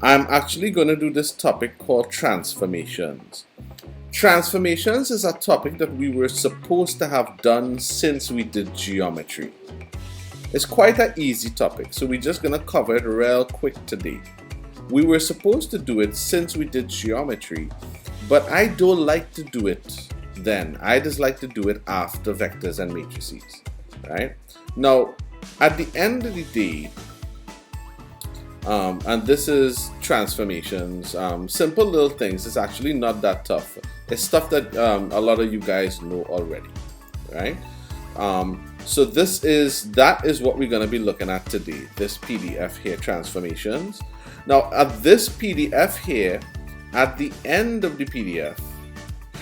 I'm actually going to do this topic called transformations. Transformations is a topic that we were supposed to have done since we did geometry. It's quite an easy topic, so we're just going to cover it real quick today. We were supposed to do it since we did geometry, but I don't like to do it then. I just like to do it after vectors and matrices, right? Now, at the end of the day, and this is transformations, simple little things. It's actually not that tough. It's stuff that a lot of you guys know already, right? So that is what we're going to be looking at today, this PDF here, transformations. Now at this PDF here, at the end of the PDF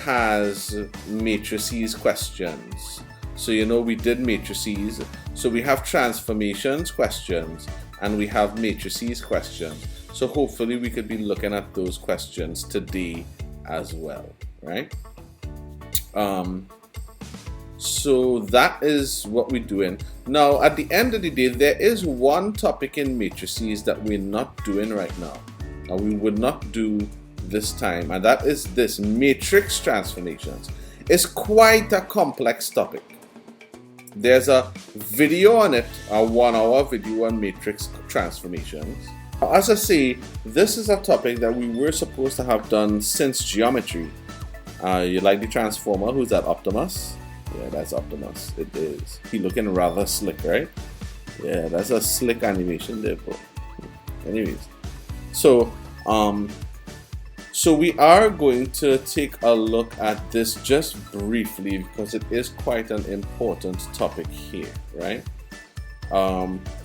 has matrices questions. So you know we did matrices, so we have transformations questions and we have matrices questions. So hopefully we could be looking at those questions today as well, right? So that is what we're doing. Now at the end of the day, there is one topic in matrices that we're not doing right now. We would not do this time, and that is this matrix transformations. It's quite a complex topic. There's a video on it, a 1-hour video on matrix transformations. As I say, this is a topic that we were supposed to have done since geometry. You like the transformer? Who's that? Optimus? Yeah, that's Optimus. It is. He looking rather slick, right? Yeah, that's a slick animation there, bro. Anyways, so we are going to take a look at this just briefly because it is quite an important topic here, right?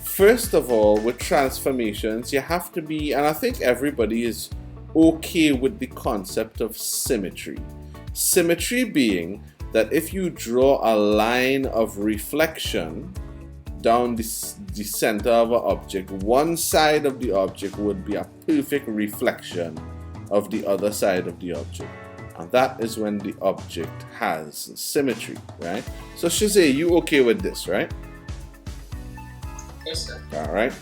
First of all, with transformations, you have to be, and I think everybody is okay with the concept of symmetry. Symmetry being that if you draw a line of reflection down the center of an object, one side of the object would be a perfect reflection of the other side of the object, and that is when the object has symmetry, right? So Shazay, you okay with this, right? Yes, sir. All right.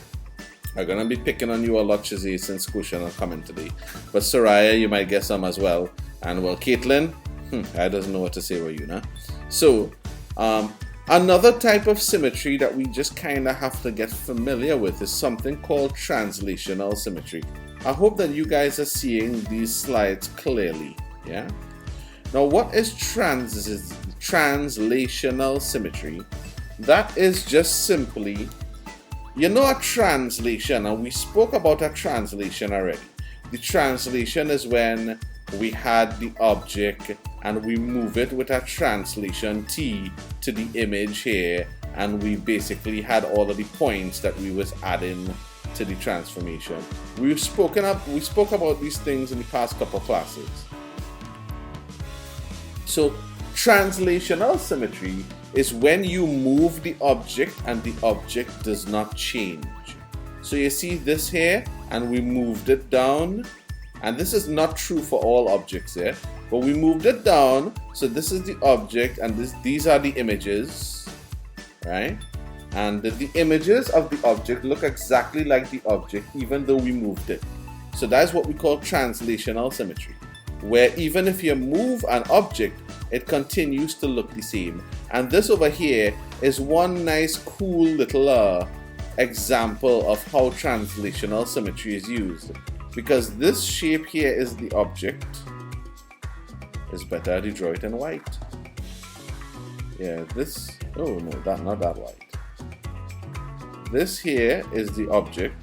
I'm gonna be picking on you a lot, Shazay, since Kushan are coming today, but Soraya, you might get some as well, and well, Caitlin, I doesn't know what to say with you now. So another type of symmetry that we just kind of have to get familiar with is something called translational symmetry. I hope that you guys are seeing these slides clearly, yeah? Now, what is translational symmetry? That is just simply, you know, a translation, and we spoke about a translation already. The translation is when we had the object and we move it with a translation T to the image here, and we basically had all of the points that we was adding to the transformation. We spoke about these things in the past couple classes. So translational symmetry is when you move the object and the object does not change. So you see this here, and we moved it down, and this is not true for all objects here, but we moved it down. So this is the object, and these are the images, right? And the images of the object look exactly like the object even though we moved it. So that's what we call translational symmetry, where even if you move an object, it continues to look the same. And this over here is one nice cool little example of how translational symmetry is used, because this shape here is the object. It's better to draw it in white. Yeah, this, oh no, not that white. This here is the object,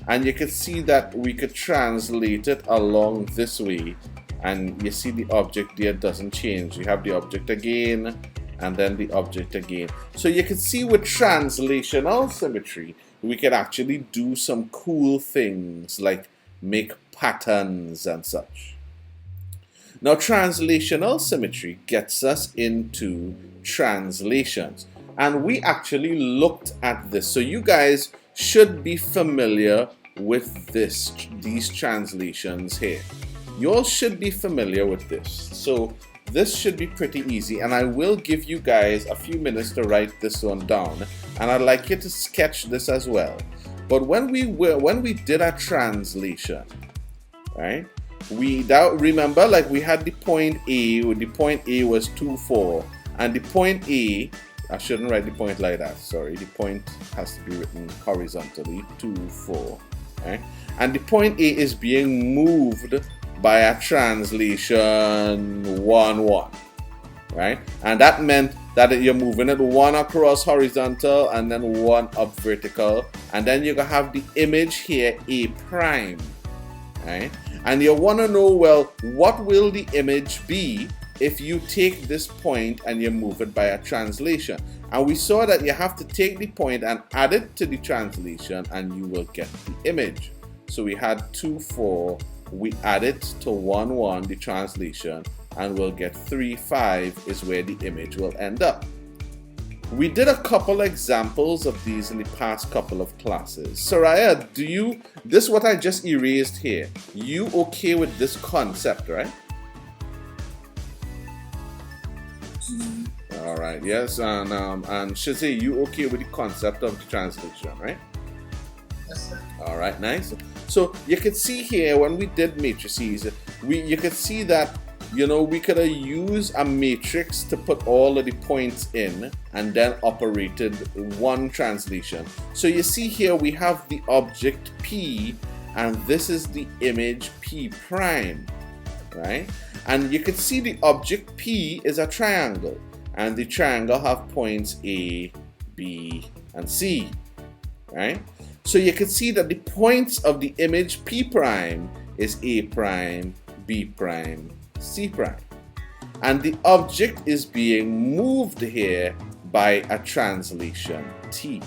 and you can see that we could translate it along this way, and you see the object there doesn't change. You have the object again and then the object again. So you can see with translational symmetry we can actually do some cool things like make patterns and such. Now translational symmetry gets us into translations, and we actually looked at this, so you guys should be familiar with these translations here. You all should be familiar with this. So this should be pretty easy, and I will give you guys a few minutes to write this one down, and I'd like you to sketch this as well. But when we did a translation, right, remember, like, we had the point A, the point A was 2, 4, and the point A, I shouldn't write the point like that, sorry, the point has to be written horizontally, 2, 4, right? And the point A is being moved by a translation 1, 1, right? And that meant that you're moving it 1 across horizontal and then 1 up vertical, and then you're gonna have the image here A prime, right? And you want to know, well, what will the image be if you take this point and you move it by a translation? And we saw that you have to take the point and add it to the translation and you will get the image. So we had 2, 4, we add it to 1, 1, the translation, and we'll get 3, 5 is where the image will end up. We did a couple examples of these in the past couple of classes. Soraya, this what I just erased here, you okay with this concept, right? All right, yes, and Shazay, you okay with the concept of the translation, right? Yes, sir. All right, nice. So you can see here when we did matrices, you could see that, you know, we could have used a matrix to put all of the points in and then operated one translation. So you see here we have the object P, and this is the image P prime, right? And you can see the object P is a triangle, and the triangle have points A, B, and C, right? So you can see that the points of the image P prime is A prime, B prime, C prime. And the object is being moved here by a translation T.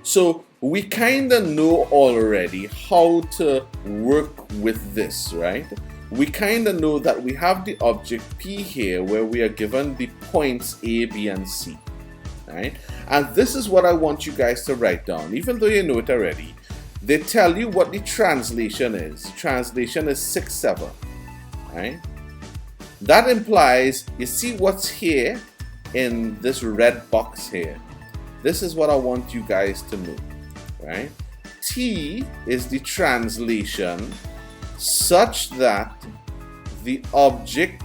So we kind of know already how to work with this, right? We kind of know that we have the object P here where we are given the points A, B, and C, right? And this is what I want you guys to write down. Even though you know it already, they tell you what the translation is. The translation is 6, 7, right? That implies, you see what's here in this red box here? This is what I want you guys to know, right? T is the translation such that the object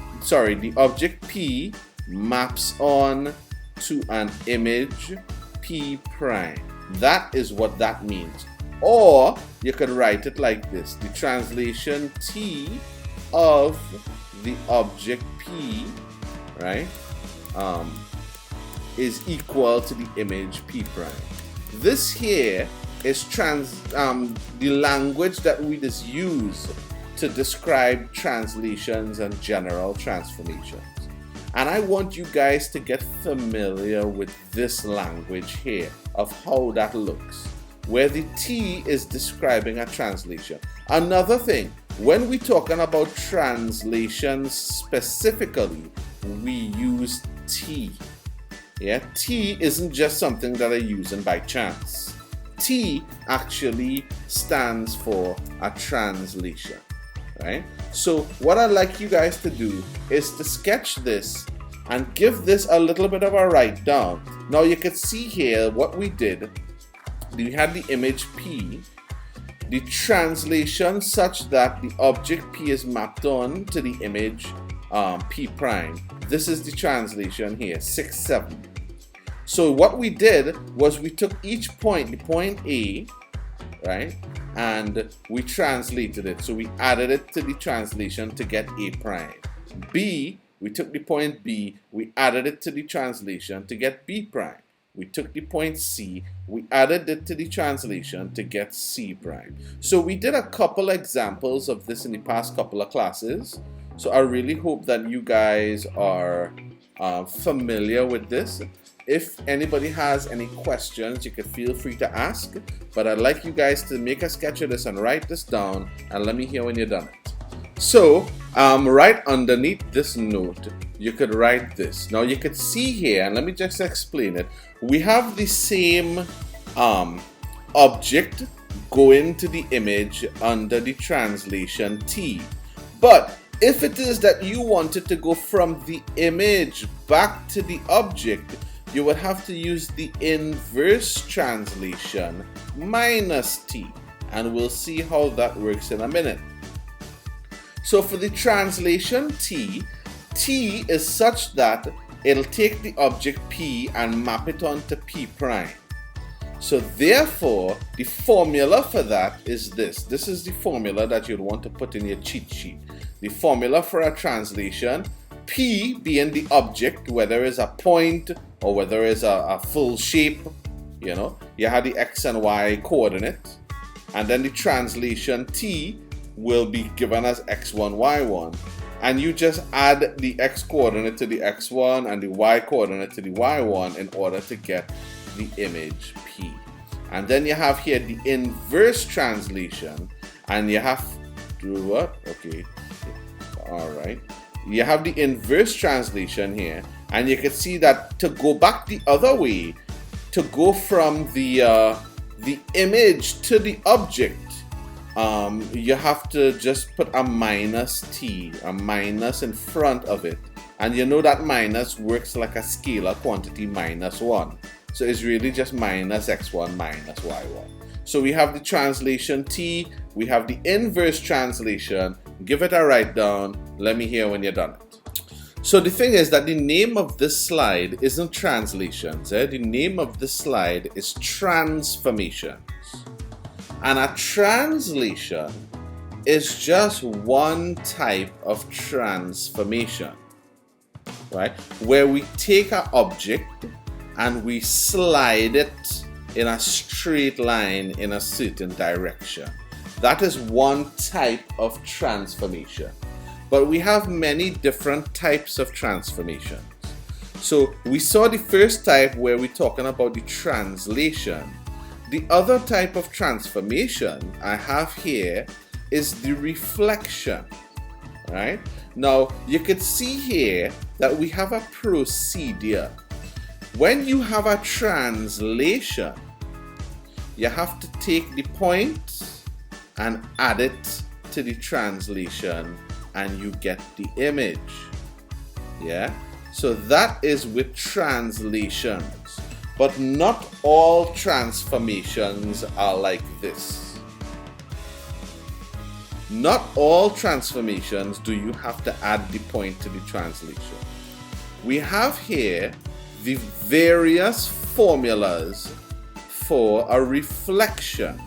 P maps on to an image P prime. That is what that means. Or you could write it like this: the translation T of the object P, right, is equal to the image P prime. This here is the language that we just use to describe translations and general transformations. And I want you guys to get familiar with this language here of how that looks, where the T is describing a translation. Another thing, when we're talking about translations specifically, we use T. Yeah, T isn't just something that I'm using by chance. T actually stands for a translation, right? So what I'd like you guys to do is to sketch this and give this a little bit of a write down. Now you can see here what we did. We had the image P, the translation such that the object P is mapped on to the image P prime. This is the translation here, 6, 7. So what we did was we took each point, the point A, right, and we translated it. So we added it to the translation to get A prime. B, we took the point B, we added it to the translation to get B prime. We took the point C, we added it to the translation to get C prime. So we did a couple examples of this in the past couple of classes. So I really hope that you guys are familiar with this. If anybody has any questions, you can feel free to ask. But I'd like you guys to make a sketch of this and write this down, and let me hear when you're done it. So right underneath this note, you could write this. Now you could see here, and let me just explain it. We have the same object going to the image under the translation T. But If it is that you wanted to go from the image back to the object, you would have to use the inverse translation minus t, and we'll see how that works in a minute. So for the translation t is such that it'll take the object p and map it onto p prime. So therefore, the formula for that is this. This is the formula that you'd want to put in your cheat sheet. The formula for a translation, p being the object, whether it's a point or whether it's a full shape, you have the x and y coordinates, and then the translation t will be given as x1, y1, and you just add the x coordinate to the x1 and the y coordinate to the y1 in order to get the image p. And then you have here the inverse translation, and you have to do what? Okay, all right. You have the inverse translation here, and you can see that to go back the other way, to go from the image to the object, you have to just put a minus t, a minus in front of it, and you know that minus works like a scalar quantity minus 1. So it's really just minus x1 minus y1. So we have the translation t, we have the inverse translation. Give it a write down. Let me hear when you're done it. So the thing is that the name of this slide isn't translations. The name of this slide is transformations. And a translation is just one type of transformation, right? Where we take an object and we slide it in a straight line in a certain direction. That is one type of transformation. But we have many different types of transformations. So we saw the first type where we're talking about the translation. The other type of transformation I have here is the reflection, right? Now you can see here that we have a procedure. When you have a translation, you have to take the point and add it to the translation, and you get the image. Yeah? So that is with translations. But not all transformations are like this. Not all transformations do you have to add the point to the translation. We have here the various formulas for a reflection.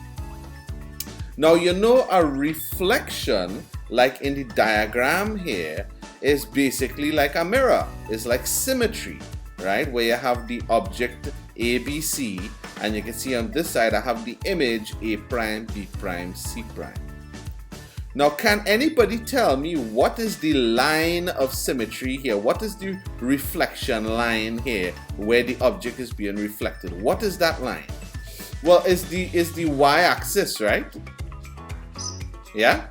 Now you know a reflection, like in the diagram here, is basically like a mirror. It's like symmetry, right? Where you have the object ABC, and you can see on this side I have the image A prime, B prime, C prime. Now can anybody tell me what is the line of symmetry here? What is the reflection line here where the object is being reflected? What is that line? Well, it's the y-axis, right? Yeah?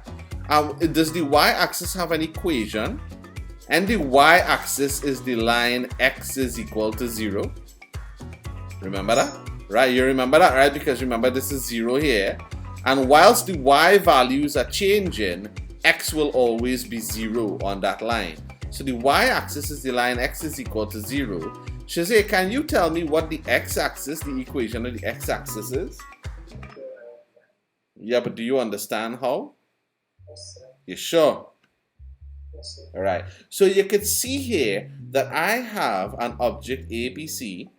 Does the y-axis have an equation? And the y-axis is the line x is equal to 0. Remember that? Right, you remember that, right? Because remember this is 0 here. And whilst the y values are changing, x will always be 0 on that line. So the y-axis is the line x is equal to 0. Shazay, can you tell me what the x-axis, the equation of the x-axis is? Yeah, but do you understand how? You sure? Alright, so you can see here that I have an object ABC,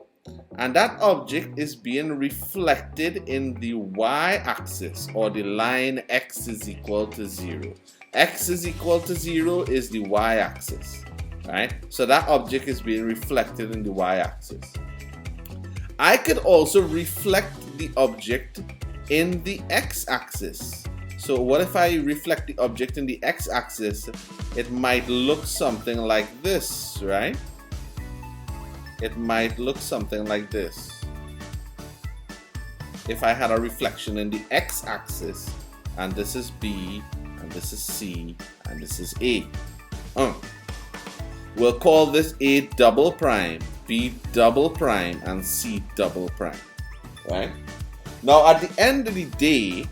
and that object is being reflected in the y-axis, or the line x is equal to 0. X is equal to 0 is the y-axis, right? So that object is being reflected in the y-axis. I could also reflect the object in the x-axis. So what if I reflect the object in the x-axis? It might look something like this, right? It might look something like this. If I had a reflection in the x-axis, and this is B, and this is C, and this is A. We'll call this A double prime, B double prime, and C double prime, right? Now at the end of the day,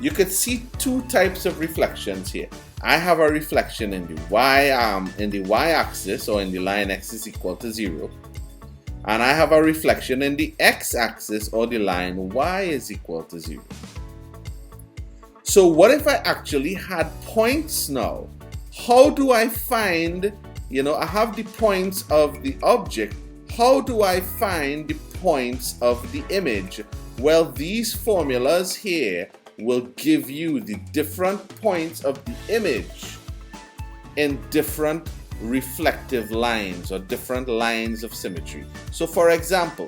you could see two types of reflections here. I have a reflection in the y-axis, or in the line x is equal to 0. And I have a reflection in the x-axis, or the line y is equal to 0. So what if I actually had points now? How do I find, I have the points of the object. How do I find the points of the image? Well, these formulas here will give you the different points of the image in different reflective lines, or different lines of symmetry. So for example,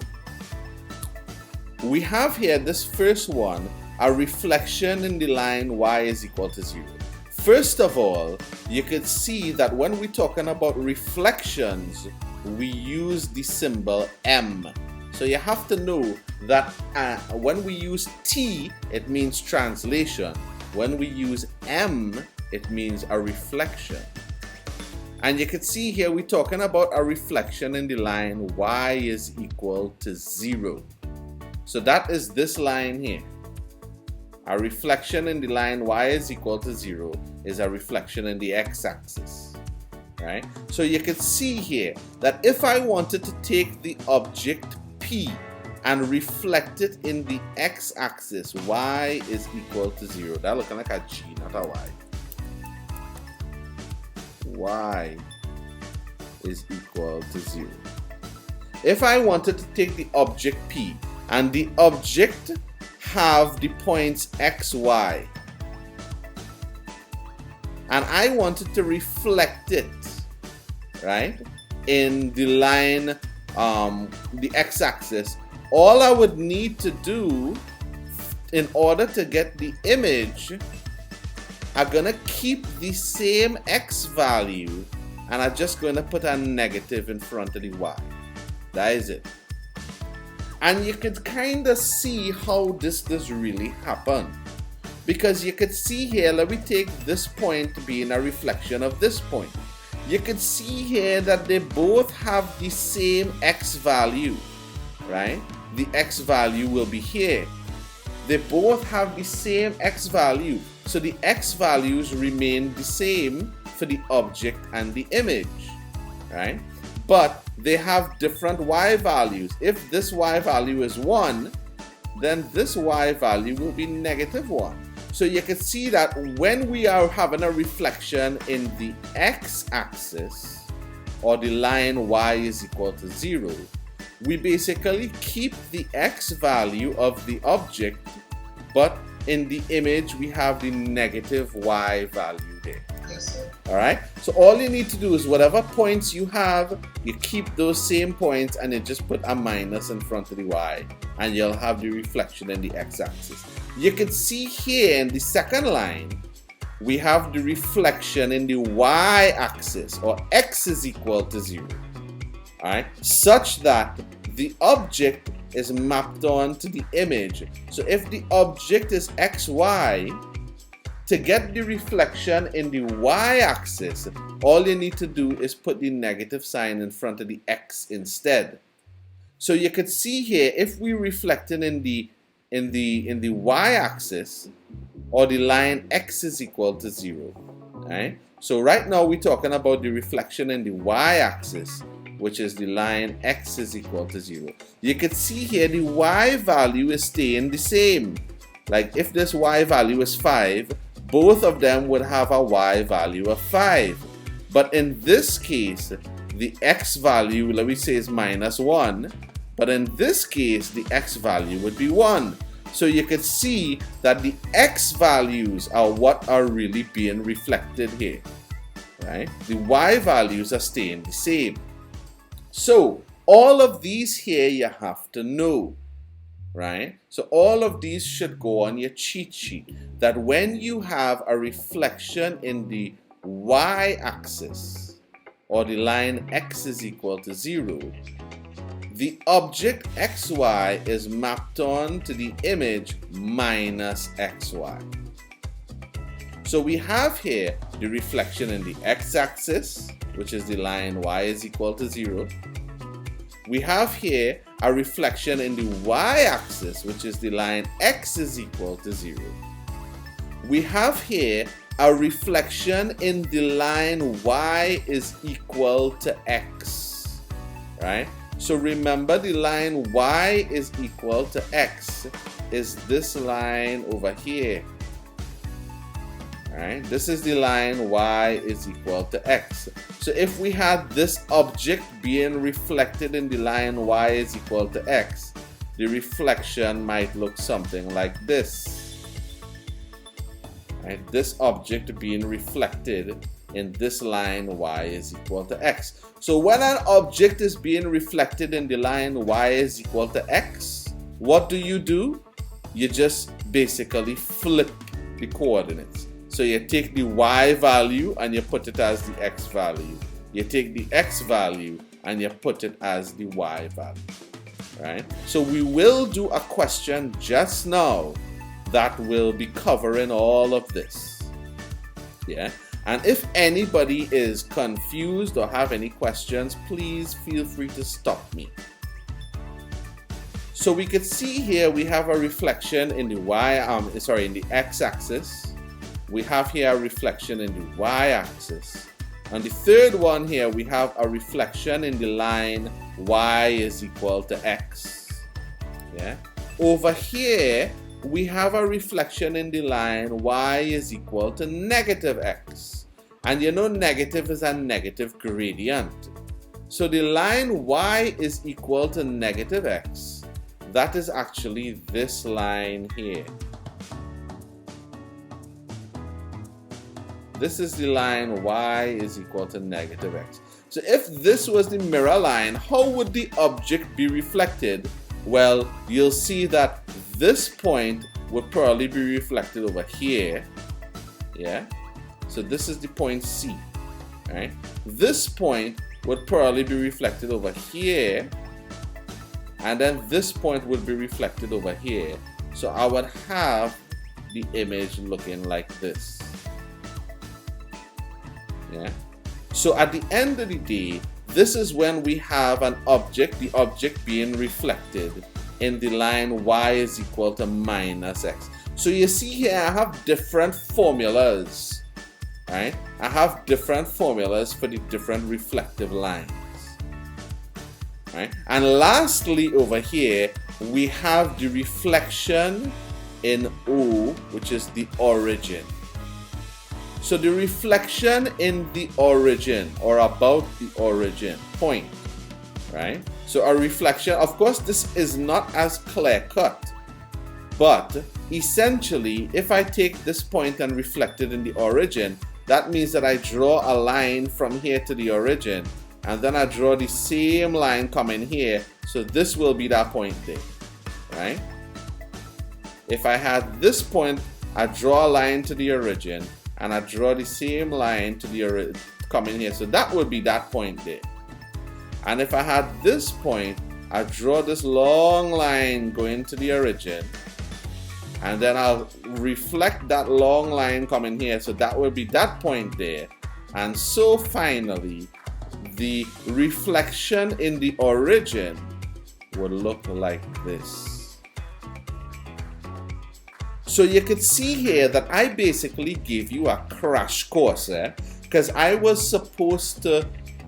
we have here this first one, a reflection in the line y is equal to 0. First of all, you could see that when we're talking about reflections, we use the symbol M. So you have to know that when we use T, it means translation. When we use M, it means a reflection. And you can see here we're talking about a reflection in the line y is equal to 0. So that is this line here. A reflection in the line y is equal to 0 is a reflection in the x-axis. Right? So you can see here that if I wanted to take the object P and reflect it in the x-axis, y is equal to 0. That looking like a G, not a y. Y is equal to 0. If I wanted to take the object P and the object have the points x, y, and I wanted to reflect it, right, in the line, the x-axis, all I would need to do in order to get the image, I'm gonna keep the same x value, and I'm just gonna put a negative in front of the y. That is it. And you could kind of see how this does really happen, because you could see here, let me take this point being a reflection of this point. You can see here that they both have the same x value, right? The x value will be here. They both have the same x value, so the x values remain the same for the object and the image, right? But they have different y values. If this y value is 1, then this y value will be -1. So you can see that when we are having a reflection in the x-axis, or the line y is equal to 0, we basically keep the x value of the object, but in the image we have the negative y value there. Yes, sir. Alright, so all you need to do is whatever points you have, you keep those same points and you just put a minus in front of the y, and you'll have the reflection in the x-axis. You can see here in the second line, we have the reflection in the y-axis, or x is equal to 0. Alright, such that the object is mapped onto the image. So if the object is xy, to get the reflection in the y-axis, all you need to do is put the negative sign in front of the x instead. So you could see here, if we reflecting in the y-axis, or the line x is equal to 0, right? So right now we're talking about the reflection in the y-axis, which is the line x is equal to 0. You can see here the y value is staying the same. Like if this y value is 5, both of them would have a y value of 5. But in this case, the x value, let me say, is -1. But in this case, the x value would be 1. So you can see that the x values are what are really being reflected here, right? The y values are staying the same. So all of these here you have to know, right? So all of these should go on your cheat sheet, that when you have a reflection in the y-axis, or the line x is equal to 0, the object xy is mapped on to the image minus xy. So we have here the reflection in the x-axis, which is the line y is equal to 0. We have here a reflection in the y-axis, which is the line x is equal to 0. We have here a reflection in the line y is equal to x, right? So remember, the line y is equal to x is this line over here. Right? This is the line y is equal to x. So if we had this object being reflected in the line y is equal to x, the reflection might look something like this. Right? This object being reflected in this line y is equal to x. So when an object is being reflected in the line y is equal to x, what do? You just basically flip the coordinates. So you take the y value and you put it as the x value. You take the x value and you put it as the y value. Right? So we will do a question just now that will be covering all of this. Yeah? And if anybody is confused or have any questions, please feel free to stop me. So we could see here we have a reflection in the in the x-axis. We have here a reflection in the y-axis. On the third one here, we have a reflection in the line y is equal to x. Yeah. Over here, we have a reflection in the line y is equal to negative x. And you know negative is a negative gradient. So the line y is equal to negative x. That is actually this line here. This is the line y is equal to negative x. So if this was the mirror line, how would the object be reflected? Well, you'll see that this point would probably be reflected over here. Yeah? So this is the point C. Right? This point would probably be reflected over here. And then this point would be reflected over here. So I would have the image looking like this. Yeah. So at the end of the day, this is when we have an object, the object being reflected in the line y is equal to minus x. So you see here I have different formulas, right? I have different formulas for the different reflective lines, right? And lastly over here, we have the reflection in O, which is the origin. So the reflection in the origin or about the origin point, right? So a reflection, of course, this is not as clear cut, but essentially, if I take this point and reflect it in the origin, that means that I draw a line from here to the origin, and then I draw the same line coming here. So this will be that point there, right? If I had this point, I draw a line to the origin, and I draw the same line to the coming here. So that would be that point there. And if I had this point, I draw this long line going to the origin, and then I'll reflect that long line coming here. So that would be that point there. And so finally, the reflection in the origin would look like this. So you could see here that I basically gave you a crash course, because I was supposed to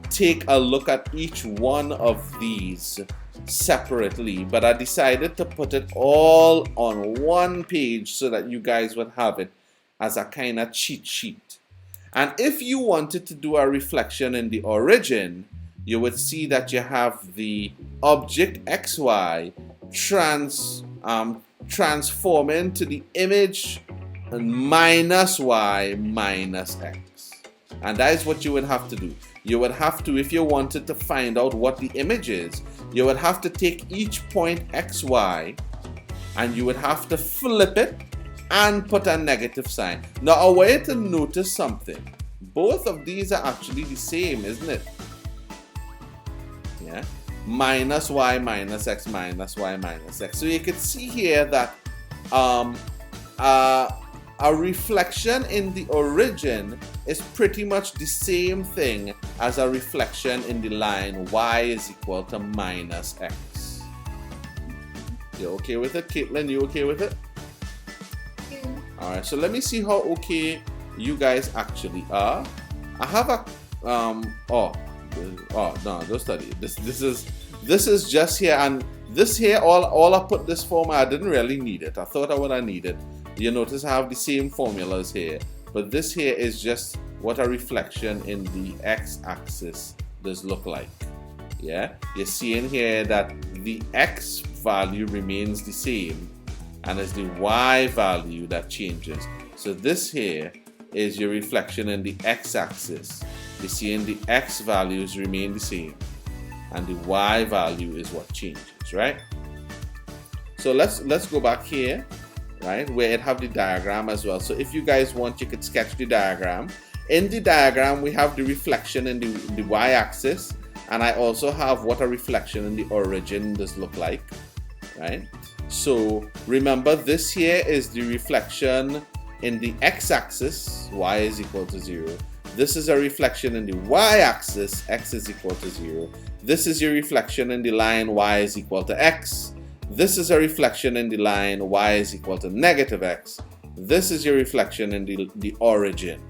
take a look at each one of these separately, but I decided to put it all on one page so that you guys would have it as a kind of cheat sheet. And if you wanted to do a reflection in the origin, you would see that you have the object xy transforming to the image minus y minus x. And that is what you would have to do. You would have to, if you wanted to find out what the image is, you would have to take each point xy and you would have to flip it and put a negative sign. Now I want you to notice something. Both of these are actually the same, isn't it? Yeah. Minus y minus x minus y minus x. So you can see here that a reflection in the origin is pretty much the same thing as a reflection in the line y is equal to minus x. You okay with it, Caitlin? You okay with it? Yeah. Alright, so let me see how okay you guys actually are. I have a no, don't study it. This is just here, and this here all I put this formula. I didn't really need it. I thought I would have needed. You notice I have the same formulas here, but this here is just what a reflection in the x-axis does look like. Yeah, you're seeing here that the x value remains the same, and it's the y value that changes. So this here is your reflection in the x-axis. You're seeing the x values remain the same, and the y value is what changes, right? So let's go back here, right, where it have the diagram as well. So if you guys want, you could sketch the diagram. In the diagram, we have the reflection in the y-axis, and I also have what a reflection in the origin does look like, right? So remember, this here is the reflection in the x-axis, y is equal to 0. This is a reflection in the y-axis, x is equal to 0. This is your reflection in the line y is equal to x. This is a reflection in the line y is equal to negative x. This is your reflection in the origin.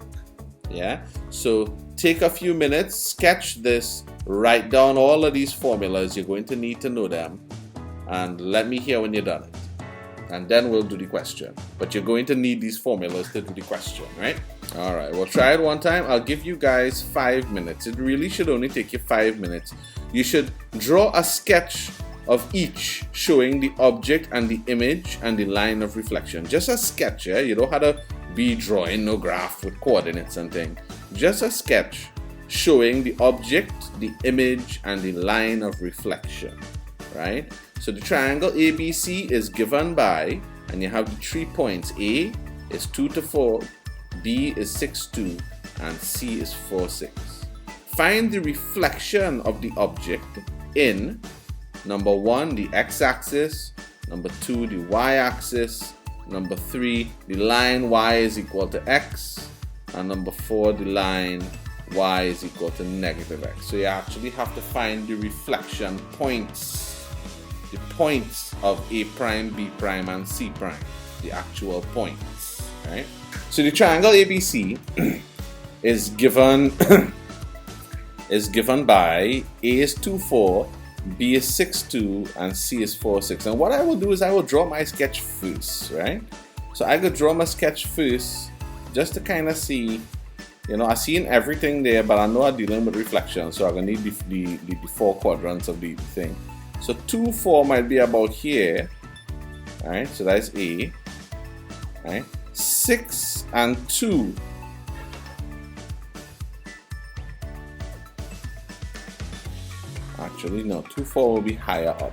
Yeah, so take a few minutes, sketch this, write down all of these formulas. You're going to need to know them, and let me hear when you're done it, and then we'll do the question. But you're going to need these formulas to do the question, right? All right, we'll try it one time. I'll give you guys 5 minutes. It really should only take you 5 minutes. You should draw a sketch of each, showing the object and the image and the line of reflection. Just a sketch, yeah? You don't have to be drawing no graph with coordinates and things. Just a sketch showing the object, the image, and the line of reflection, right? So the triangle ABC is given by, and you have the 3 points. A is 2 to 4, B is 6, 2, and C is 4, 6. Find the reflection of the object in number 1, the x-axis, number 2, the y-axis, number 3, the line y is equal to x, and number 4, the line y is equal to negative x. So you actually have to find the reflection points, the points of A prime, B prime, and C prime, the actual points, right? So the triangle ABC is given by A is 2, 4, B is 6, 2, and C is 4, 6. And what I will do is I will draw my sketch first, right? So I could draw my sketch first just to kind of see, you know, I've seen everything there, but I know I'm dealing with reflection, so I'm going to need the 4 quadrants of the thing. So 2, 4 might be about here, right? So that's A, right? 6 and 2. Actually, no, 2, 4 will be higher up.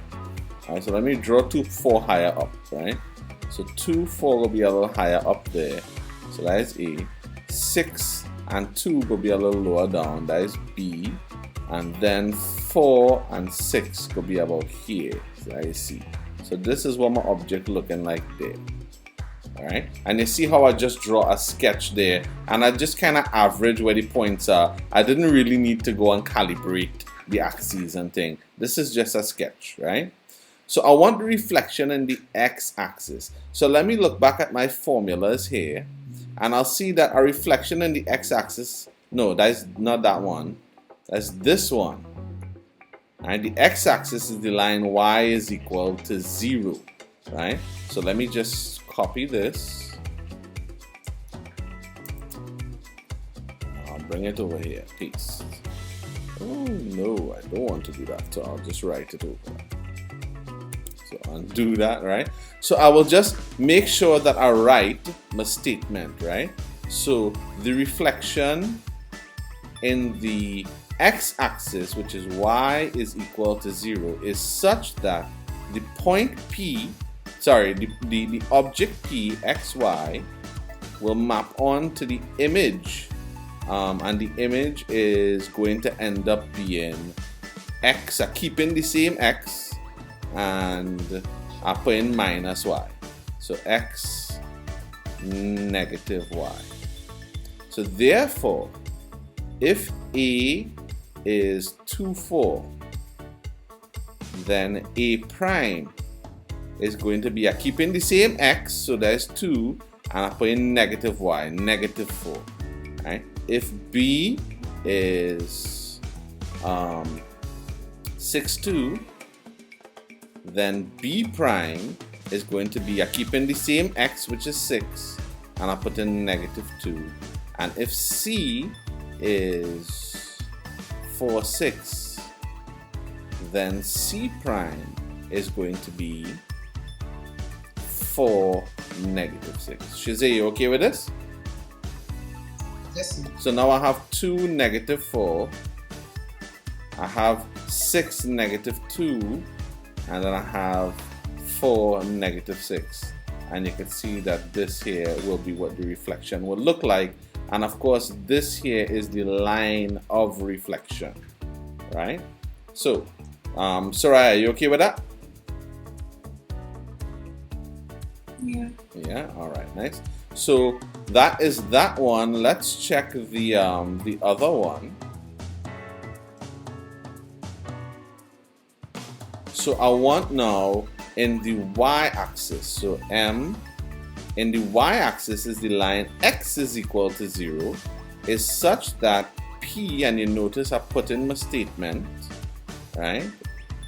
Alright, so let me draw 2, 4 higher up, right? So 2, 4 will be a little higher up there. So that is A. 6 and 2 will be a little lower down. That is B. And then 4 and 6 could be about here. So that is C. So this is what my object looking like there. Alright, and you see how I just draw a sketch there, and I just kind of average where the points are. I didn't really need to go and calibrate the axes and thing. This is just a sketch, right? So I want the reflection in the x-axis. So let me look back at my formulas here, and I'll see that a reflection in the x-axis, no, that's not that one, that's this one. And the x-axis is the line y is equal to 0, right? So let me just copy this. I'll bring it over here, paste. Oh no, I don't want to do that, so I'll just write it over. So undo that, right? So I will just make sure that I write my statement, right? So the reflection in the x-axis, which is y is equal to 0, is such that the point P, the object P, xy, will map on to the image, and the image is going to end up being x, keeping the same x, and I put in minus y. So x negative y. So therefore, if A is 2, 4, then A prime is going to be keeping the same x, so there's 2, and I put in negative y, negative 4. Right? If b is 6, 2, then b prime is going to be, I keep in the same x, which is 6, and I put in negative 2. And if c is 4, 6, then c prime is going to be 4, negative 6. Shizay, you okay with this? Yes, sir. So now I have 2, negative 4. I have 6, negative 2. And then I have 4, negative 6. And you can see that this here will be what the reflection will look like. And of course, this here is the line of reflection, right? So, Soraya, are you okay with that? Yeah. Yeah, all right, nice. So that is that one. Let's check the other one. So I want now in the y-axis. So M in the y-axis is the line x is equal to 0 is such that P, and you notice I put in my statement, right,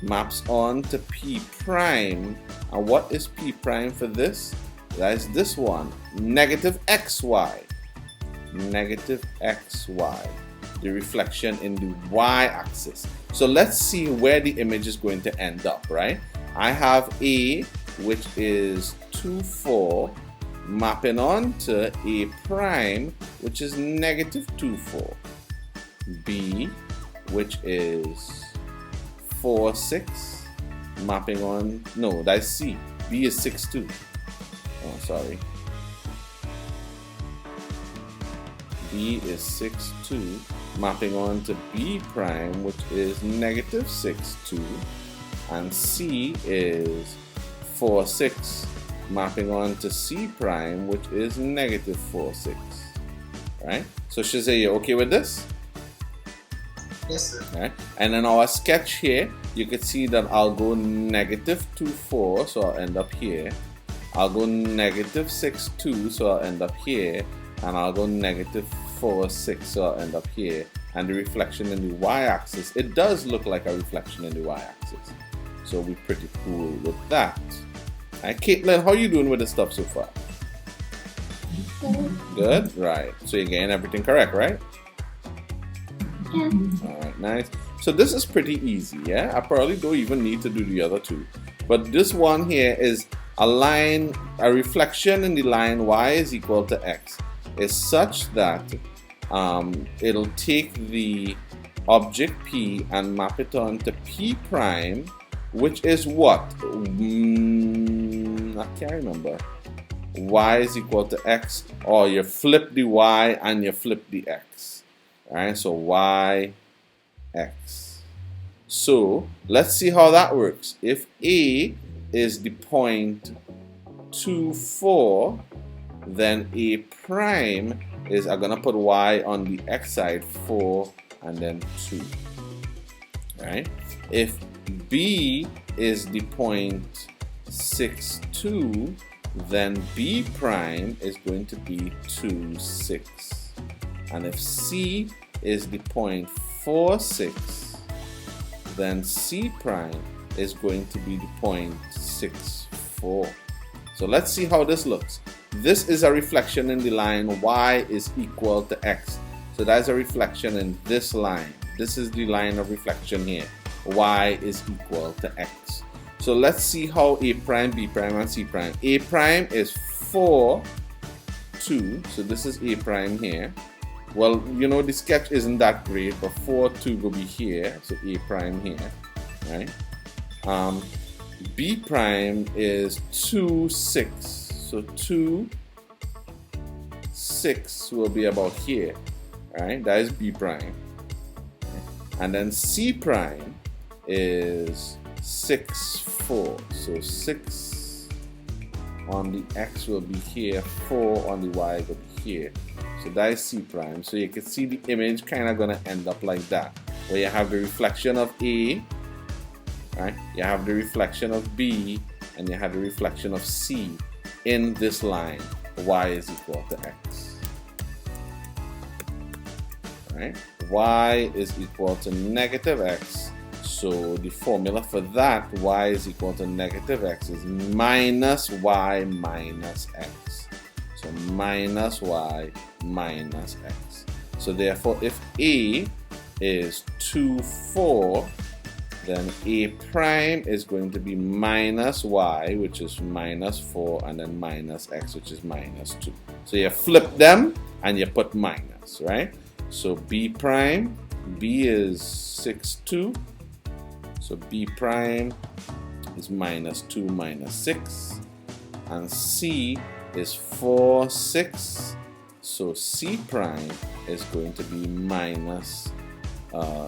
maps on to P prime. And what is P prime for this? That is this one, negative xy. Negative xy, the reflection in the y-axis. So let's see where the image is going to end up, right? I have A, which is 2, 4, mapping on to A prime, which is negative 2, 4. B, which is 4, 6, mapping on, no, that's C. B is 6, 2. Oh, sorry. B is 6, 2, mapping on to B prime, which is negative 6, 2, and C is 4, 6, mapping on to C prime, which is negative 4, 6. Right? So Shazay, you okay with this? Yes, sir. Right? And in our sketch here, you can see that I'll go negative 2, 4, so I'll end up here. I'll go negative 6, 2, so I'll end up here. And I'll go negative 4, 6, so I'll end up here. And the reflection in the y-axis, it does look like a reflection in the y-axis. So we're pretty cool with that. And Caitlin, how you doing with this stuff so far? Good? Right. So you're getting everything correct, right? Yeah. Alright, nice. So this is pretty easy, yeah? I probably don't even need to do the other two. But this one here is a line, a reflection in the line y is equal to x is such that it'll take the object P and map it on to P prime, which is what? I can't remember. Y is equal to x, or you flip the y and you flip the x. Alright, so y, x. So let's see how that works. If A is the point 2, 4, then A prime is, I'm gonna put y on the x side, 4 and then 2. Right? If B is the point 6, 2, then B prime is going to be 2, 6. And if C is the point 4, 6, then C prime is going to be the point 6, 4. So let's see how this looks. This is a reflection in the line y is equal to x. So that's a reflection in this line. This is the line of reflection here. Y is equal to x. So let's see how A prime, B prime, and C prime. A prime is 4, 2. So this is A prime here. Well, you know, the sketch isn't that great, but 4, 2 will be here. So A prime here, right? B prime is 2, 6. So 2, 6 will be about here, right? That is B prime. And then C prime is 6, 4. So 6 on the x will be here, 4 on the y will be here. So that is C prime. So you can see the image kind of gonna end up like that, where you have the reflection of A, right? You have the reflection of B, and you have the reflection of C in this line. y is equal to x. Right? Y is equal to negative x. So the formula for that, y is equal to negative x, is minus y minus x. So minus y minus x. So therefore, if A is 2, 4, then A prime is going to be minus y, which is minus 4, and then minus x, which is minus 2. So you flip them and you put minus, right? So B prime, B is 6, 2. So B prime is minus 2 minus 6. And C is 4, 6. So C prime is going to be minus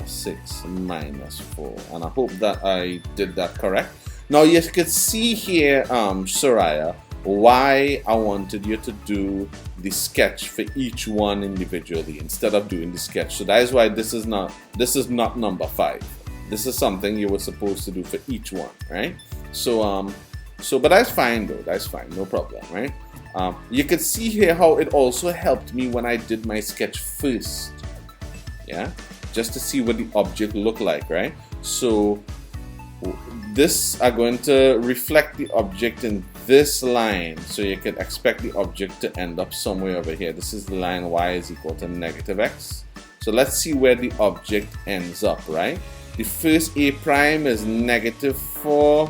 6 minus 4. And I hope that I did that correct. Now you could see here, Soraya, why I wanted you to do the sketch for each one individually instead of doing the sketch. So that is why this is not number 5. This is something you were supposed to do for each one, right? So but that's fine though. That's fine, no problem, right? You could see here how it also helped me when I did my sketch first, yeah, just to see what the object looked like, right? So this are going to reflect the object in this line, so you can expect the object to end up somewhere over here. This is the line y is equal to negative x. So let's see where the object ends up, right? The first A prime is negative 4,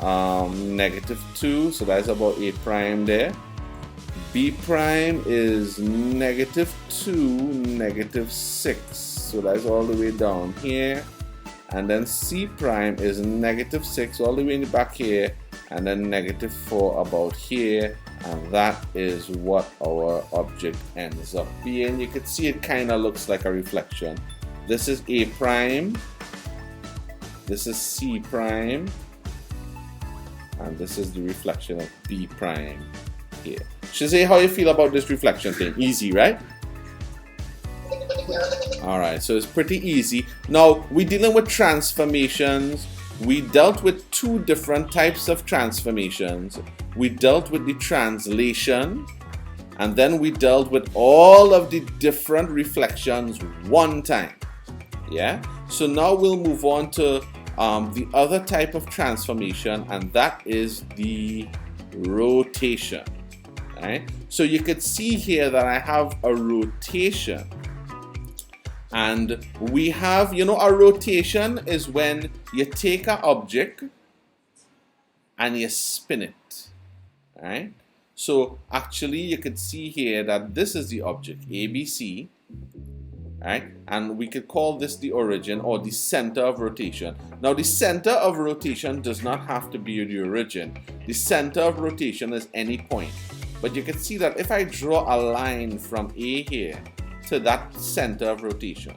negative 2, so that's about A prime there. B prime is negative 2, negative 6, so that's all the way down here. And then C prime is negative 6 all the way in the back here, and then negative 4 about here, and that is what our object ends up being. You can see it kind of looks like a reflection. This is A prime, this is C prime, and this is the reflection of B prime here. Shazay, how you feel about this reflection thing? Easy, right? Alright, so it's pretty easy. Now, we're dealing with transformations. We dealt with 2 different types of transformations. We dealt with the translation, and then we dealt with all of the different reflections one time. Yeah? So now we'll move on to the other type of transformation, and that is the rotation. Right? So you could see here that I have a rotation. And we have, you know, a rotation is when you take an object and you spin it. Right? So actually you could see here that this is the object, ABC. Right? And we could call this the origin or the center of rotation. Now the center of rotation does not have to be the origin. The center of rotation is any point. But you can see that if I draw a line from A here to that center of rotation,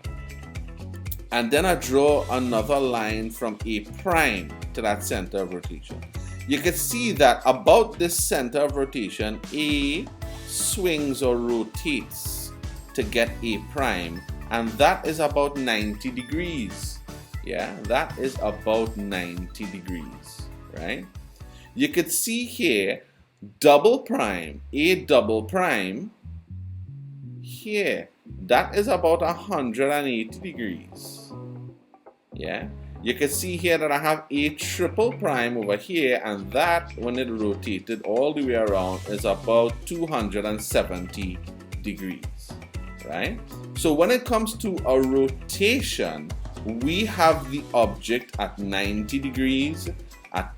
and then I draw another line from A prime to that center of rotation, you can see that about this center of rotation, A swings or rotates to get A prime, and that is about 90 degrees. Yeah, that is about 90 degrees, right? You could see here double prime, A double prime here, that is about 180 degrees. Yeah, you can see here that I have A triple prime over here, and that, when it rotated all the way around, is about 270 degrees, right? So when it comes to a rotation, we have the object at 90 degrees, at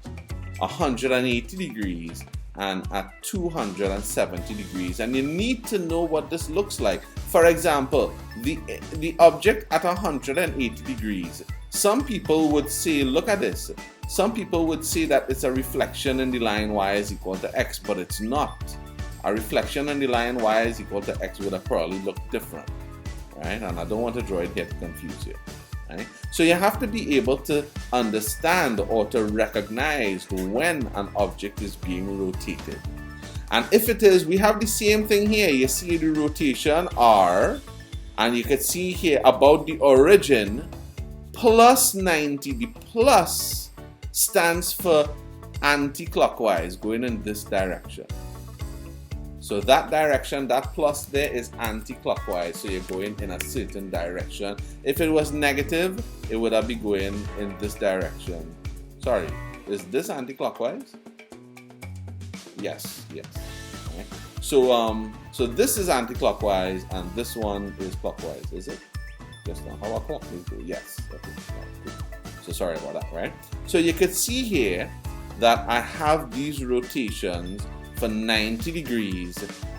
180 degrees, and at 270 degrees, and you need to know what this looks like. For example, the object at 180 degrees, some people would say, look at this, some people would say that it's a reflection in the line y is equal to x, but it's not. A reflection in the line y is equal to x would have probably looked different, right? And I don't want to draw it here to confuse you. Right? So you have to be able to understand or to recognize when an object is being rotated. And if it is, we have the same thing here. You see the rotation R, and you can see here about the origin plus 90. The plus stands for anti-clockwise, going in this direction. So that direction, that plus there, is anti-clockwise. So you're going in a certain direction. If it was negative, it would have been going in this direction. Sorry, is this anti-clockwise? Yes, yes. Okay. So this is anti-clockwise and this one is clockwise, is it? Just now, how are clock go? Yes. Okay. So sorry about that, right? So you could see here that I have these rotations for 90 degrees,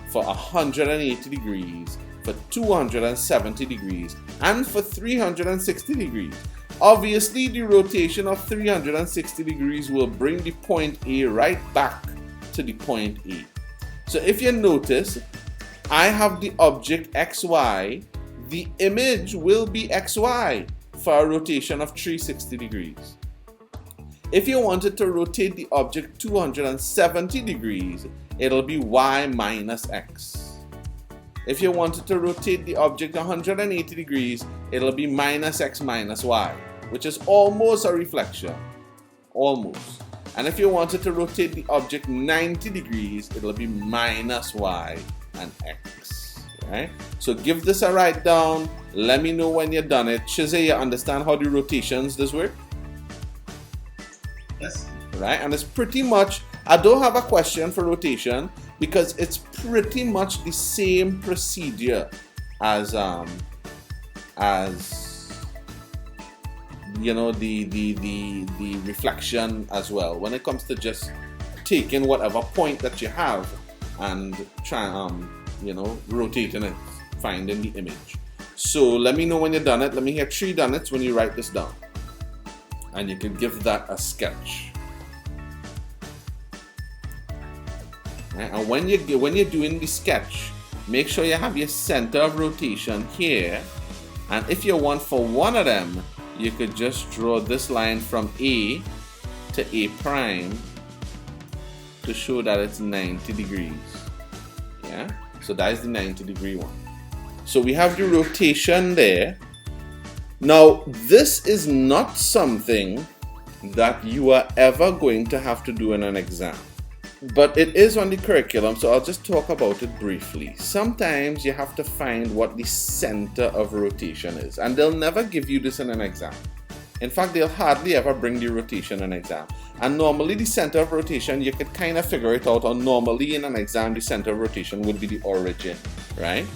for 180 degrees, for 270 degrees, and for 360 degrees. Obviously, the rotation of 360 degrees will bring the point A right back to the point A. So if you notice, I have the object XY, the image will be XY for a rotation of 360 degrees. If you wanted to rotate the object 270 degrees, it'll be Y minus X. If you wanted to rotate the object 180 degrees, it'll be minus X minus Y, which is almost a reflection. Almost. And if you wanted to rotate the object 90 degrees, it'll be minus Y and X. Right? So give this a write down. Let me know when you're done it. Shizay, you understand how the rotations this work? Yes. Right? And it's pretty much, I don't have a question for rotation because it's pretty much the same procedure as you know, the reflection as well, when it comes to just taking whatever point that you have and trying you know, rotating it, finding the image. So let me know when you're done it. Let me hear 3 done it when you write this down, and you can give that a sketch. Right? And when you're doing the sketch, make sure you have your center of rotation here, and if you want for one of them, you could just draw this line from A to A prime to show that it's 90 degrees. Yeah, so that is the 90 degree one. So we have the rotation there. Now this is not something that you are ever going to have to do in an exam, but it is on the curriculum, so I'll just talk about it briefly. Sometimes you have to find what the center of rotation is, and they'll never give you this in an exam. In fact, they'll hardly ever bring the rotation in an exam. And normally the center of rotation, you could kind of figure it out, or normally in an exam the center of rotation would be the origin, right?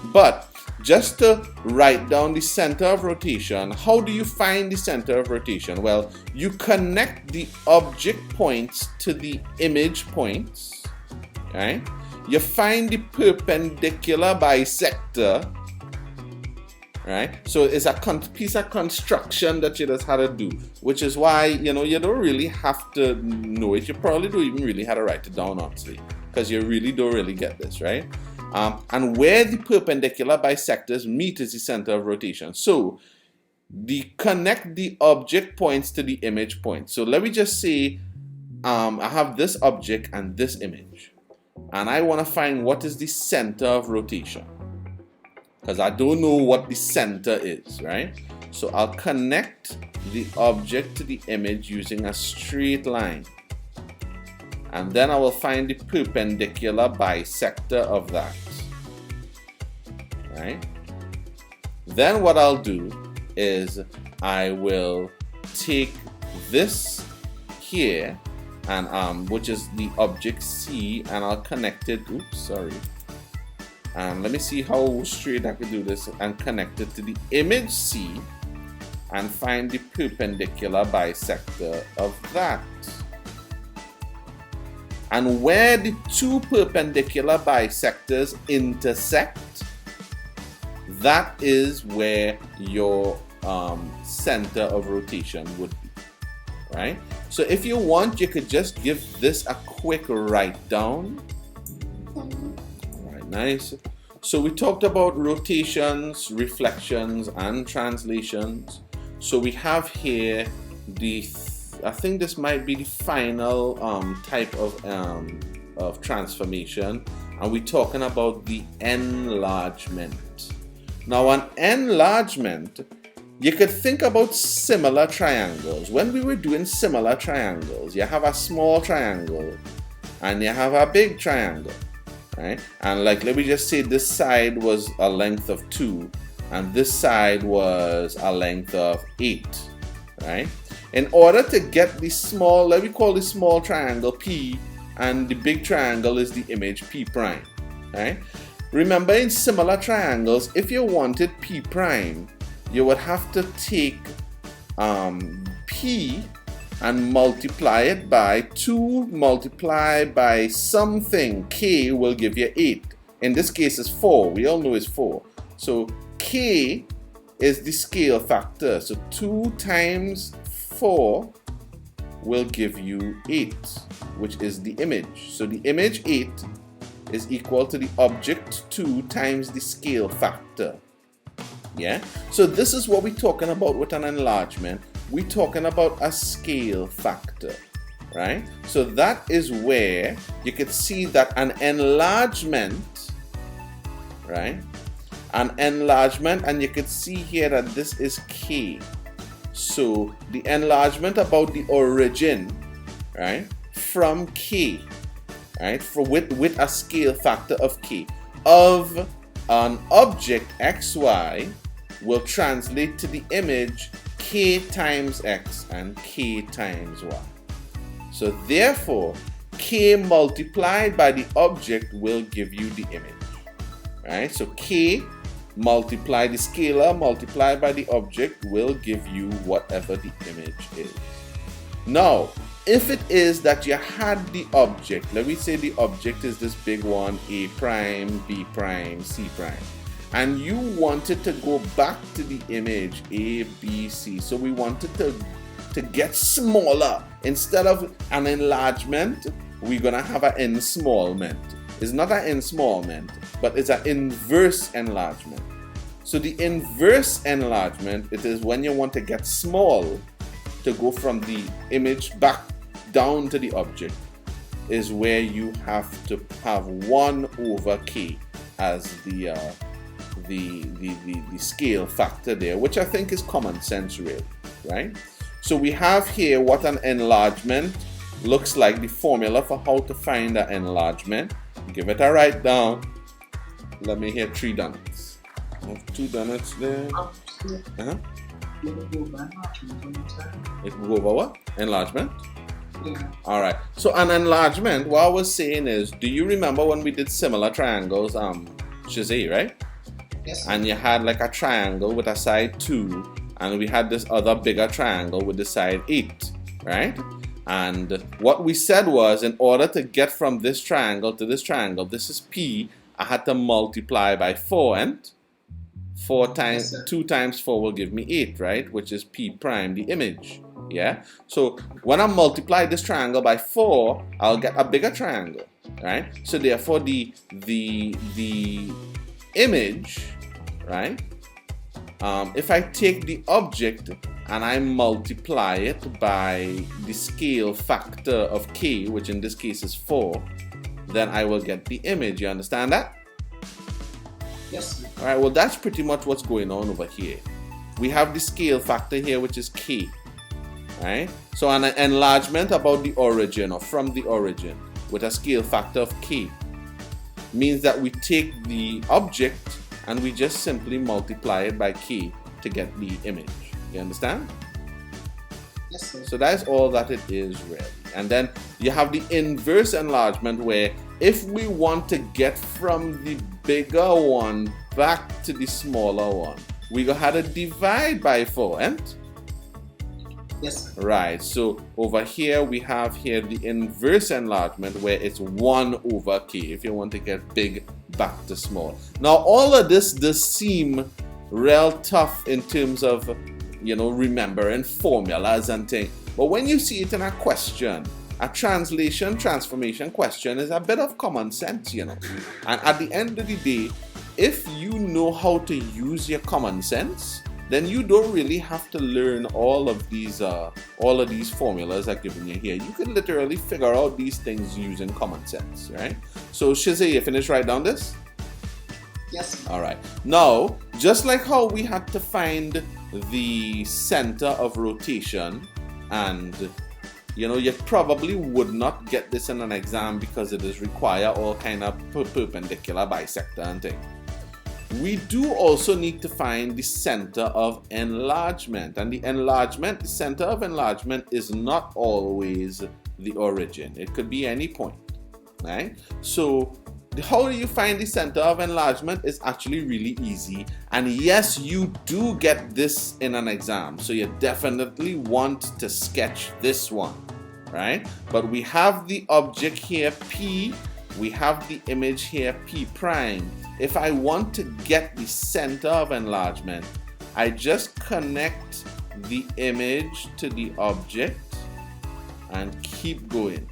But just to write down the center of rotation, how do you find the center of rotation? Well, you connect the object points to the image points, right? You find the perpendicular bisector, right? So it's a piece of construction that you just had to do, which is why, you know, you don't really have to know it. You probably don't even really have to write it down, honestly, because you really don't really get this, right? And where the perpendicular bisectors meet is the center of rotation. So connect the object points to the image points. So let me just say I have this object and this image, and I want to find what is the center of rotation, because I don't know what the center is, right? So I'll connect the object to the image using a straight line, and then I will find the perpendicular bisector of that, right? Then what I'll do is I will take this here, and which is the object C, and I'll connect it, oops, sorry. And let me see how straight I can do this, and connect it to the image C and find the perpendicular bisector of that. And where the two perpendicular bisectors intersect, that is where your center of rotation would be, right? So if you want, you could just give this a quick write down. All right, nice. So we talked about rotations, reflections, and translations. So we have here I think this might be the final type of transformation, and we're talking about the enlargement. Now, an enlargement, you could think about similar triangles. When we were doing similar triangles, you have a small triangle and you have a big triangle, right? And like, let me just say this side was a length of 2 and this side was a length of 8, right? In order to get the small, let me call the small triangle P, and the big triangle is the image P prime, right? Remember, in similar triangles, if you wanted P prime, you would have to take P and multiply it by 2 multiplied by something. K will give you 8. In this case, it's 4. We all know it's 4. So K is the scale factor. So 2 times 4 will give you 8, which is the image. So the image 8 is equal to the object 2 times the scale factor. Yeah? So this is what we're talking about with an enlargement. We're talking about a scale factor, right? So that is where you can see that an enlargement, right? An enlargement, and you can see here that this is K. So the enlargement about the origin, right, from K, right, with a scale factor of K, of an object XY will translate to the image K times X and K times Y. So therefore, K multiplied by the object will give you the image, right? So K multiply the scalar multiplied by the object will give you whatever the image is. Now, if it is that you had the object, let me say the object is this big one, A prime, B prime, C prime, and you wanted to go back to the image A, B, C. So we wanted to get smaller. Instead of an enlargement, we're gonna have an ensmallment. It's not an ensmallment, but it's an inverse enlargement. So the inverse enlargement, it is when you want to get small to go from the image back down to the object, is where you have to have 1 over K as the scale factor there, which I think is common sense really, right? So we have here what an enlargement looks like, the formula for how to find an enlargement. Give it a write down. Let me hear 3 donuts. I have 2 donuts there. It will go over what? Enlargement? Yeah. Alright. So an enlargement, what I was saying is, do you remember when we did similar triangles, CSEC, right? Yes. And you had like a triangle with a side 2, and we had this other bigger triangle with the side 8, right? And what we said was, in order to get from this triangle to this triangle, this is P, I had to multiply by 4, and 4 times, Yes, 2 times 4 will give me 8, right? Which is P prime, the image. Yeah? So when I multiply this triangle by 4, I'll get a bigger triangle, right? So therefore the image, right? If I take the object and I multiply it by the scale factor of K, which in this case is 4, then I will get the image. You understand that? Yes. Alright, well that's pretty much what's going on over here. We have the scale factor here, which is K, right? So an enlargement about the origin or from the origin with a scale factor of K means that we take the object and we just simply multiply it by K to get the image. You understand? Yes, sir. So that's all that it is really. And then you have the inverse enlargement, where if we want to get from the bigger one back to the smaller one, we go ahead and divide by 4, and Yes, sir. right, so over here we have here the inverse enlargement, where it's 1 over K if you want to get big back to small. Now all of this does seem real tough in terms of, you know, remembering formulas and things, but when you see it in a question, a translation transformation question is a bit of common sense, you know. And at the end of the day, if you know how to use your common sense, then you don't really have to learn all of these formulas I'm giving you here. You can literally figure out these things using common sense, right? So CSEC, you finished write down this? Yes, sir. All right. Now, just like how we had to find the center of rotation and, you probably would not get this in an exam because it is require all kind of perpendicular bisector and thing. We do also need to find the center of enlargement, and the center of enlargement is not always the origin. It could be any point, right? So how do you find the center of enlargement is actually really easy, and yes, you do get this in an exam, so you definitely want to sketch this one, right? But we have the object here P, we have the image here P prime. If I want to get the center of enlargement, I just connect the image to the object and keep going,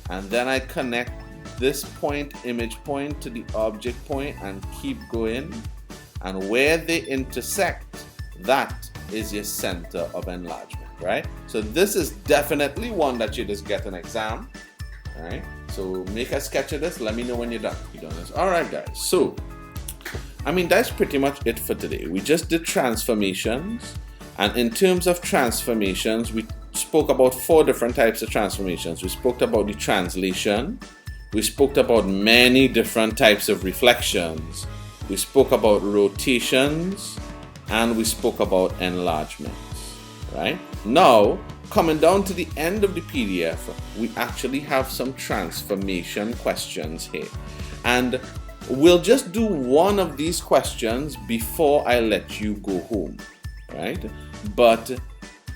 and then I connect this point, image point, to the object point and keep going, and where they intersect, that is your center of enlargement, right? So this is definitely one that you just get an exam, right? So make a sketch of this, let me know when you're done. This. All right, guys, so I mean, that's pretty much it for today. We just did transformations, and in terms of transformations, we spoke about 4 different types of transformations. We spoke about the translation, we spoke about many different types of reflections, we spoke about rotations, and we spoke about enlargements, right? Now, coming down to the end of the PDF, we actually have some transformation questions here. And we'll just do one of these questions before I let you go home, right? But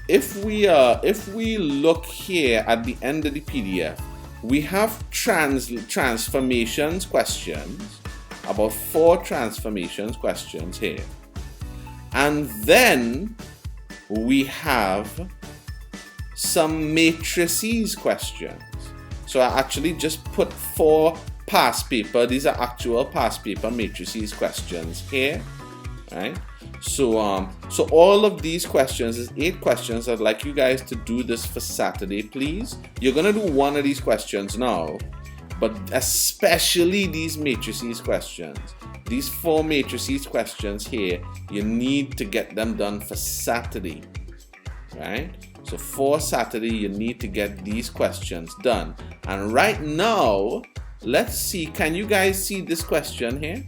if we look here at the end of the PDF, we have transformations questions, about 4 transformations questions here. And then we have some matrices questions. So I actually just put 4 past paper, these are actual past paper matrices questions here, right? So all of these questions is 8 questions. I'd like you guys to do this for Saturday, please. You're gonna do one of these questions now, but especially these matrices questions, these 4 matrices questions here, you need to get them done for Saturday, right? So for Saturday, you need to get these questions done. And right now, let's see, can you guys see this question here?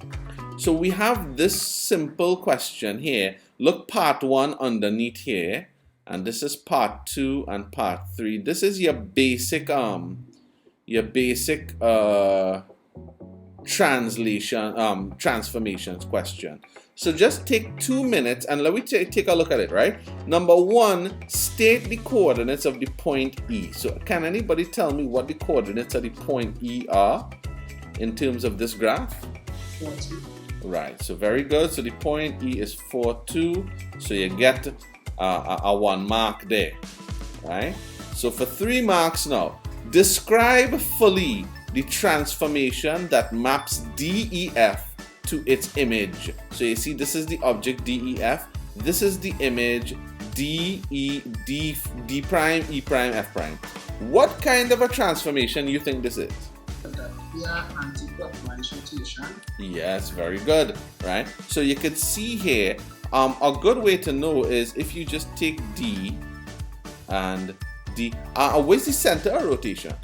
So we have this simple question here. Look, part 1 underneath here, and this is part 2 and part 3. This is your basic transformations question. So just take 2 minutes and let me take a look at it, right? Number 1, state the coordinates of the point E. So can anybody tell me what the coordinates of the point E are in terms of this graph? 40. Right, so very good. So the point E is 4, 2. So you get a 1 mark there, right? So for 3 marks now, describe fully the transformation that maps DEF to its image. So you see, this is the object DEF, this is the image D prime, E prime, F prime. What kind of a transformation you think this is? Yeah, anti-clockwise rotation. Yes, very good, right? So you could see here, a good way to know is if you just take D and D, where's the center of rotation?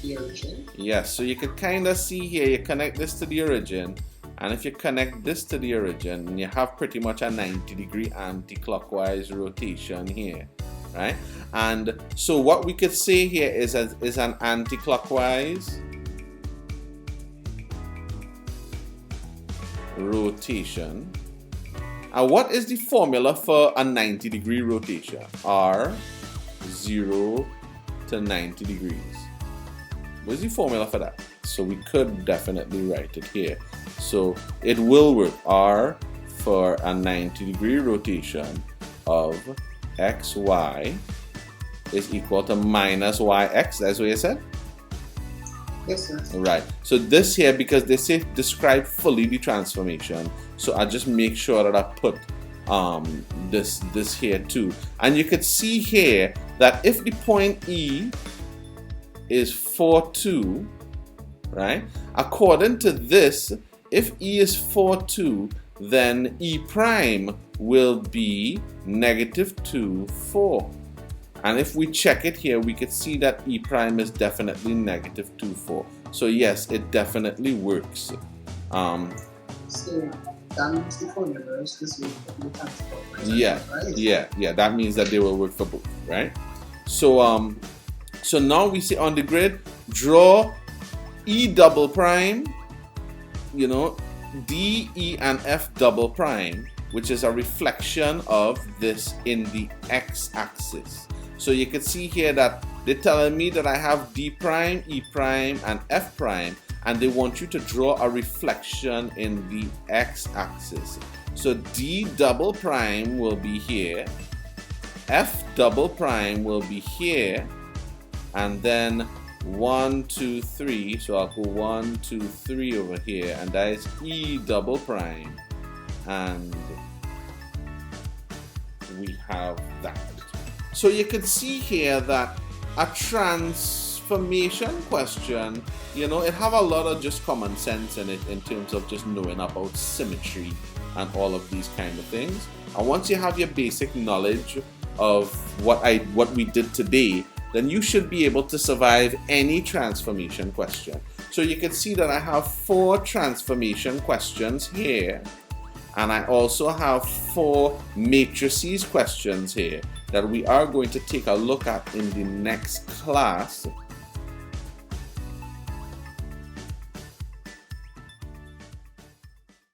The origin. Yes, so you could kind of see here, you connect this to the origin, and if you connect this to the origin, you have pretty much a 90-degree anti-clockwise rotation here, right? And so what we could say here is an anti-clockwise rotation. And what is the formula for a 90-degree rotation? R 0 to 90 degrees. What's the formula for that? So we could definitely write it here. So it will work. R for a 90-degree rotation of xy is equal to minus yx. That's what you said? Yes, sir. Right. So this here, because they say describe fully the transformation, so I just make sure that I put this here too. And you could see here that if the point E is 4, 2, right? According to this, if E is 4, 2, then E prime will be -2, 4. And if we check it here, we could see that E prime is definitely negative 2, 4. So yes, it definitely works. So that means the formulas this way you transport. Yeah, right? yeah, that means that they will work for both, right? So so now we see on the grid, draw E double prime, you know, D, E, and F double prime, which is a reflection of this in the x-axis. So you can see here that they're telling me that I have D prime, E prime, and F prime, and they want you to draw a reflection in the x-axis. So D double prime will be here, F double prime will be here, and then 1, 2, 3. So I'll go 1, 2, 3 over here, and that is E double prime, and we have that. So you can see here that a transformation question, you know, it have a lot of just common sense in it in terms of just knowing about symmetry and all of these kind of things. And once you have your basic knowledge of what we did today, then you should be able to survive any transformation question. So you can see that I have 4 transformation questions here, and I also have 4 matrices questions here that we are going to take a look at in the next class.